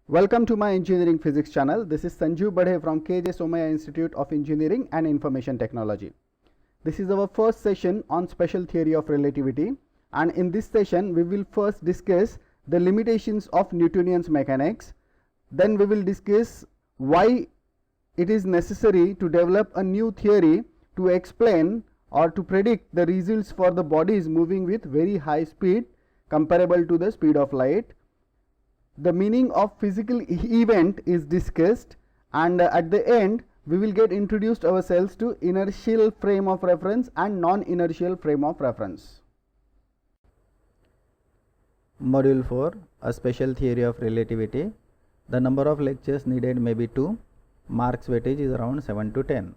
Welcome to my engineering physics channel. This is Sanju Badhe from KJ Somaya Institute of Engineering and Information Technology. This is our first session on special theory of relativity, and in this session we will first discuss the limitations of Newtonian mechanics. Then we will discuss why it is necessary to develop a new theory to explain or to predict the results for the bodies moving with very high speed comparable to the speed of light. The meaning of physical event is discussed, and at the end we will get introduced ourselves to inertial frame of reference and non-inertial frame of reference. Module 4, a special theory of relativity. The number of lectures needed may be 2. Marks weightage is around 7 to 10.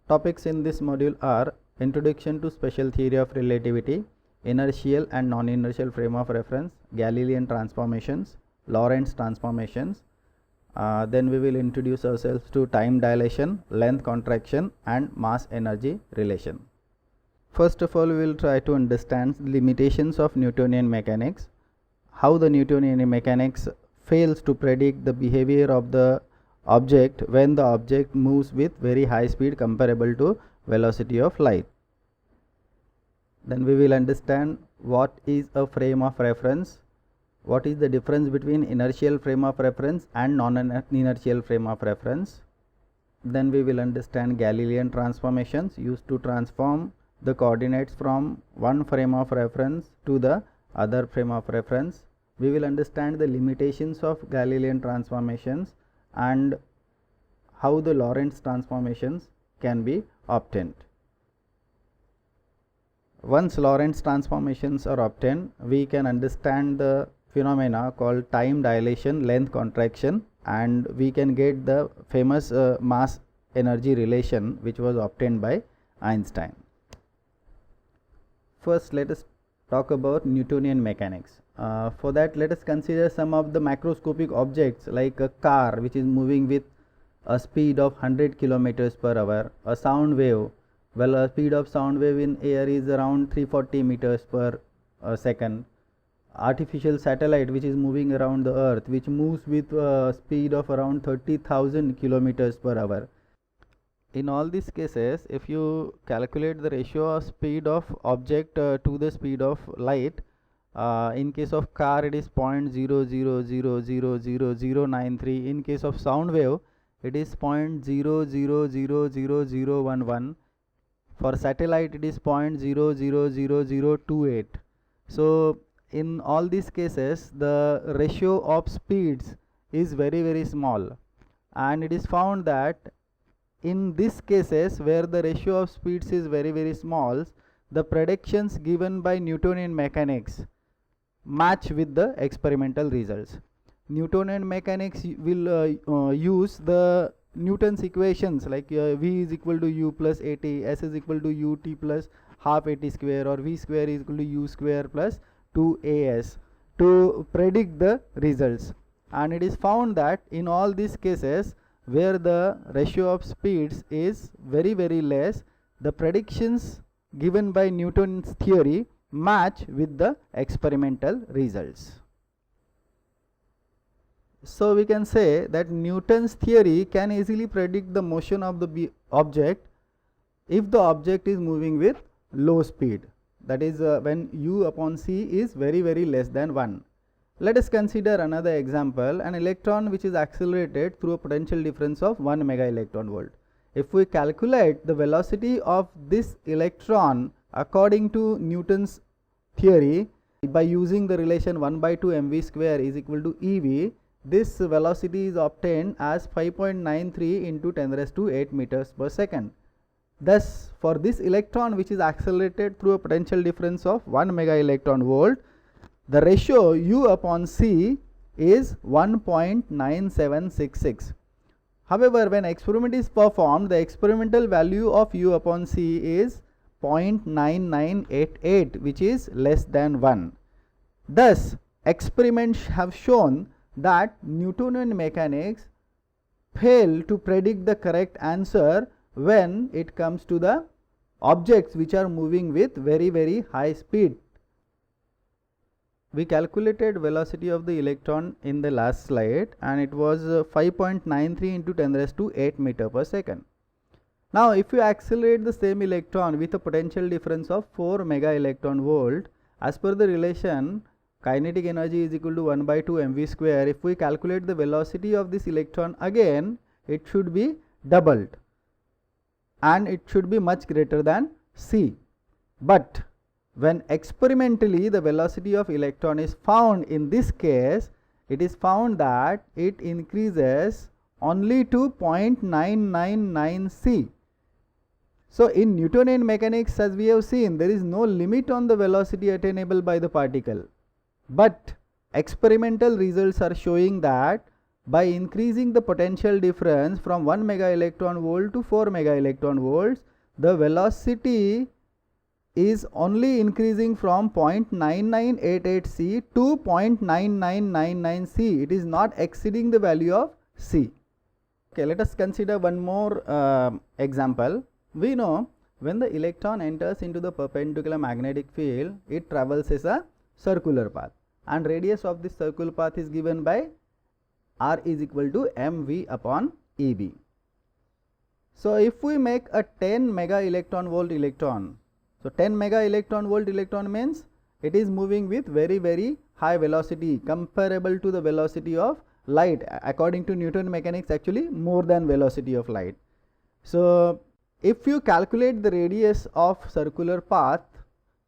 Topics in this module are Introduction to Special Theory of Relativity, Inertial and Non-Inertial Frame of Reference, Galilean Transformations, Lorentz Transformations. Then we will introduce ourselves to time dilation, length contraction and mass energy relation. First of all, we will try to understand the limitations of Newtonian mechanics, how the Newtonian mechanics fails to predict the behavior of the object when the object moves with very high speed comparable to velocity of light. Then we will understand what is a frame of reference, what is the difference between inertial frame of reference and non-inertial frame of reference. Then we will understand Galilean transformations used to transform the coordinates from one frame of reference to the other frame of reference. We will understand the limitations of Galilean transformations and how the Lorentz transformations can be obtained. Once Lorentz transformations are obtained, we can understand the phenomena called time dilation, length contraction, and we can get the famous mass energy relation which was obtained by Einstein. First, let us talk about Newtonian mechanics. For that, let us consider some of the macroscopic objects like a car which is moving with a speed of 100 kilometers per hour, a sound wave. Well, a speed of sound wave in air is around 340 meters per second. Artificial satellite which is moving around the earth, which moves with a speed of around 30,000 kilometers per hour. In all these cases, if you calculate the ratio of speed of object to the speed of light, in case of car it is 0.00000093. In case of sound wave it is 0.00000011. For satellite it is 0.000028. So in all these cases the ratio of speeds is very small, and it is found that in these cases where the ratio of speeds is very small, the predictions given by Newtonian mechanics match with the experimental results. Newtonian mechanics will use the Newton's equations like V is equal to U plus AT, S is equal to UT plus half AT square, or V square is equal to U square plus 2as to predict the results. And it is found that in all these cases where the ratio of speeds is very less, the predictions given by Newton's theory match with the experimental results. So we can say that Newton's theory can easily predict the motion of the object if the object is moving with low speed, that is when U upon c is very less than 1. Let us consider another example, an electron which is accelerated through a potential difference of 1 mega electron volt. If we calculate the velocity of this electron according to Newton's theory by using the relation 1/2 mv square is equal to ev, this velocity is obtained as 5.93 into 10⁸ meters per second. Thus, for this electron which is accelerated through a potential difference of 1 mega electron volt, the ratio U upon c is 1.9766. However, when experiment is performed, the experimental value of U upon c is 0.9988, which is less than 1. Thus, experiments have shown that Newtonian mechanics fail to predict the correct answer when it comes to the objects which are moving with very high speed. we calculated velocity of the electron in the last slide, and it was 5.93 into 10 raised to 8 meter per second. Now if you accelerate the same electron with a potential difference of 4 mega electron volt, as per the relation kinetic energy is equal to 1 by 2 mv square, if we calculate the velocity of this electron again, it should be doubled and it should be much greater than c. But when experimentally the velocity of electron is found, in this case it is found that it increases only to 0.999 c. So in Newtonian mechanics, as we have seen, there is no limit on the velocity attainable by the particle, but experimental results are showing that by increasing the potential difference from 1 mega electron volt to 4 mega electron volts, the velocity is only increasing from 0.9988 c to 0.9999 c. It is not exceeding the value of c. Okay, let us consider one more example. We know when the electron enters into the perpendicular magnetic field, it traverses a circular path, and radius of this circular path is given by r is equal to mv upon eb. So if we make a 10 mega electron volt electron, so 10 mega electron volt electron means it is moving with very high velocity, comparable to the velocity of light. According to Newton mechanics, actually more than velocity of light. So if you calculate the radius of circular path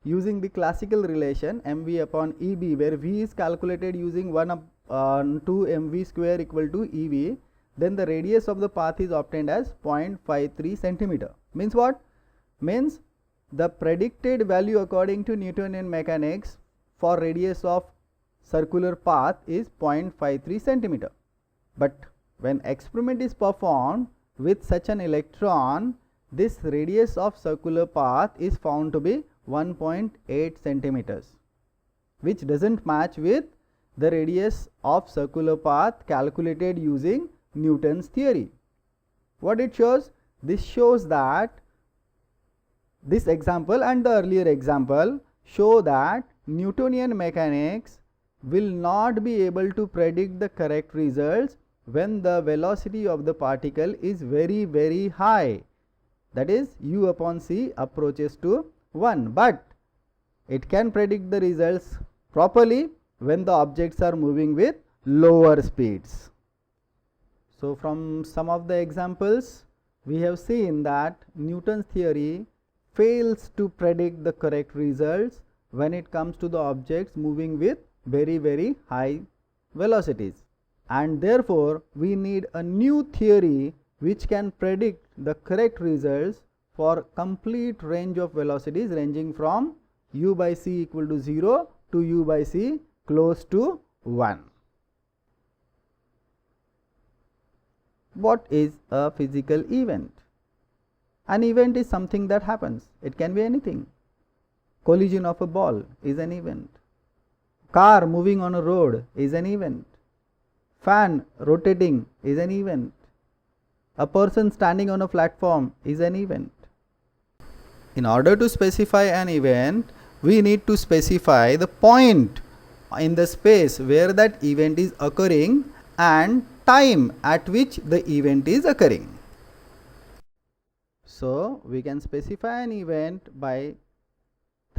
using the classical relation mv upon eb, where v is calculated using 1 upon 2 mv square equal to ev, then the radius of the path is obtained as 0.53 centimeter. Means what? Means the predicted value according to Newtonian mechanics for radius of circular path is 0.53 centimeter. But when experiment is performed with such an electron, this radius of circular path is found to be 1.8 centimeters, which doesn't match with the radius of circular path calculated using Newton's theory. What it shows? This shows that this example and the earlier example show that Newtonian mechanics will not be able to predict the correct results when the velocity of the particle is very high, that is u upon c approaches to 1, but it can predict the results properly when the objects are moving with lower speeds. So from some of the examples we have seen that Newton's theory fails to predict the correct results when it comes to the objects moving with very high velocities, and therefore we need a new theory which can predict the correct results for complete range of velocities ranging from u by c equal to 0 to u by c close to 1. What is a physical event? An event is something that happens. It can be anything. Collision of a ball is an event. Car moving on a road is an event. Fan rotating is an event. A person standing on a platform is an event. In order to specify an event, we need to specify the point in the space where that event is occurring and time at which the event is occurring. So we can specify an event by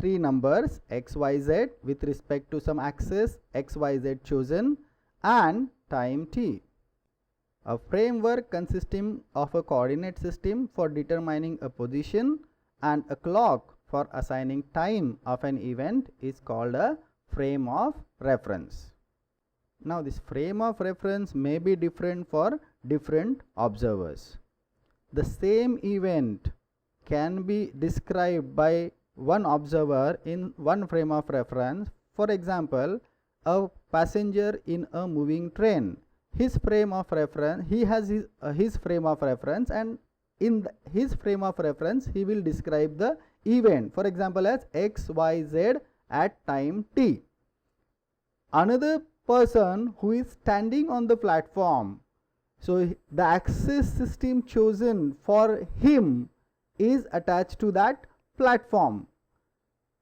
3 numbers x, y, z with respect to some axis x, y, z chosen and time t. A framework consisting of a coordinate system for determining a position and a clock for assigning time of an event is called a frame of reference. Now this frame of reference may be different for different observers. The same event can be described by one observer in one frame of reference. For example, a passenger in a moving train, his frame of reference, he has his frame of reference, and in his frame of reference he will describe the event, for example, as x, y, z at time t. Another person who is standing on the platform, so the axis system chosen for him is attached to that platform.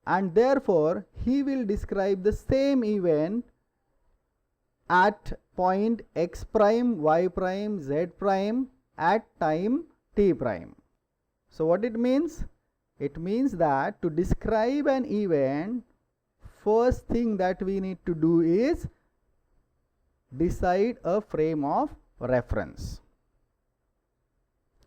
and therefore he will describe the same event at point x prime, y prime, z prime at time t prime. So what it means? It means that to describe an event, first thing that we need to do is decide a frame of reference.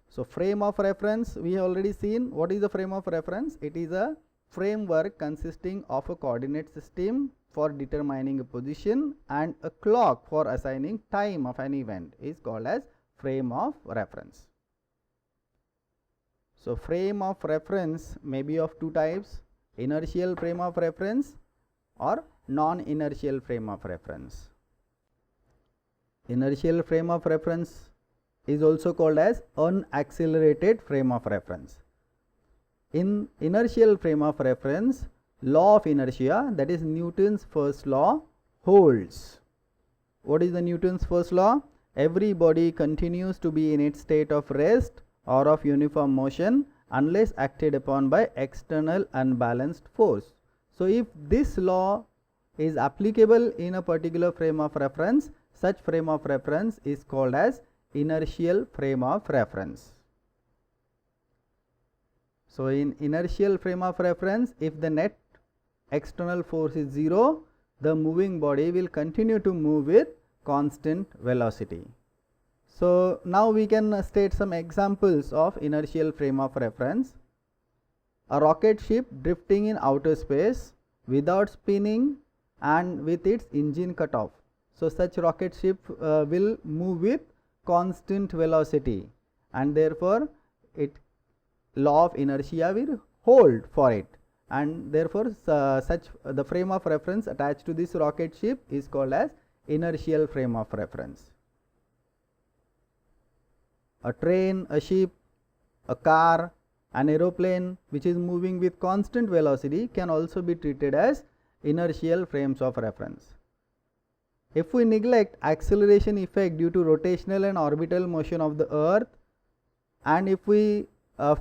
So frame of reference, we have already seen. What is the frame of reference? It is a framework consisting of a coordinate system for determining a position and a clock for assigning time of an event is called as frame of reference. So frame of reference may be of two types: inertial frame of reference or non-inertial frame of reference. Inertial frame of reference is also called as unaccelerated frame of reference. In inertial frame of reference, law of inertia, that is Newton's first law, holds. What is the Newton's first law? Every body continues to be in its state of rest or of uniform motion unless acted upon by external unbalanced force. So if this law is applicable in a particular frame of reference, such frame of reference is called as inertial frame of reference. So in inertial frame of reference, if the net external force is 0, the moving body will continue to move with constant velocity. So now we can state some examples of inertial frame of reference. A rocket ship drifting in outer space without spinning and with its engine cut off. So such rocket ship will move with constant velocity, and therefore law of inertia will hold for it, and therefore the frame of reference attached to this rocket ship is called as inertial frame of reference. A train, a ship, a car, an aeroplane which is moving with constant velocity can also be treated as inertial frames of reference. If we neglect acceleration effect due to rotational and orbital motion of the earth, and if we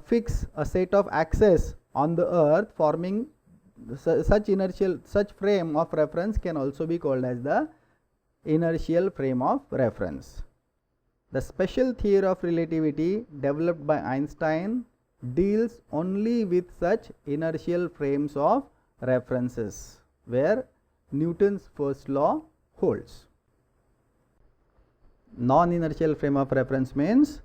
fix a set of axes on the earth, forming such frame of reference can also be called as the inertial frame of reference. The special theory of relativity developed by Einstein deals only with such inertial frames of references where Newton's first law holds. Non-inertial frame of reference means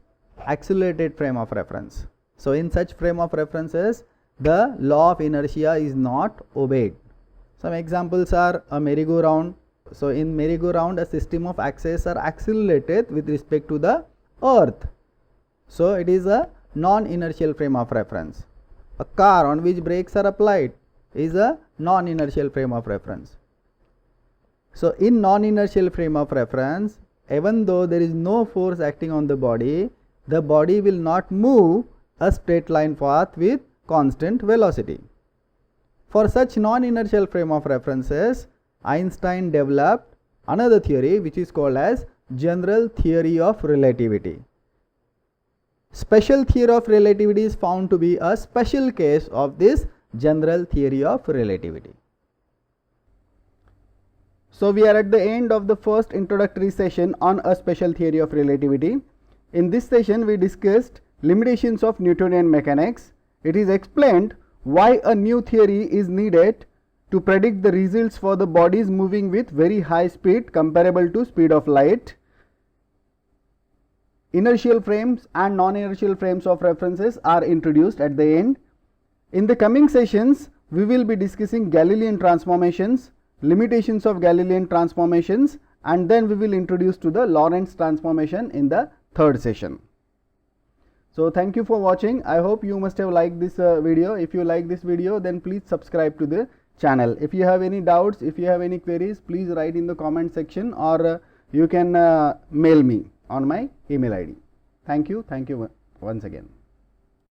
accelerated frame of reference. So in such frame of references, the law of inertia is not obeyed. Some examples are a merry-go-round. So in merry-go-round, a system of axes are accelerated with respect to the earth. So it is a non-inertial frame of reference. A car on which brakes are applied is a non-inertial frame of reference. So in non-inertial frame of reference, even though there is no force acting on the body will not move a straight line path with constant velocity. For such non-inertial frame of references, Einstein developed another theory which is called as general theory of relativity. Special theory of relativity is found to be a special case of this general theory of relativity. So we are at the end of the first introductory session on a special theory of relativity. In this session we discussed limitations of Newtonian mechanics. It is explained why a new theory is needed to predict the results for the bodies moving with very high speed comparable to speed of light. Inertial frames and non-inertial frames of references are introduced at the end. In the coming sessions, we will be discussing Galilean transformations, limitations of Galilean transformations, and then we will introduce to the Lorentz transformation in the third session. So thank you for watching. I hope you must have liked this video. If you like this video, then please subscribe to the channel. If you have any doubts, if you have any queries, please write in the comment section, or you can mail me on my email ID. Thank you once again.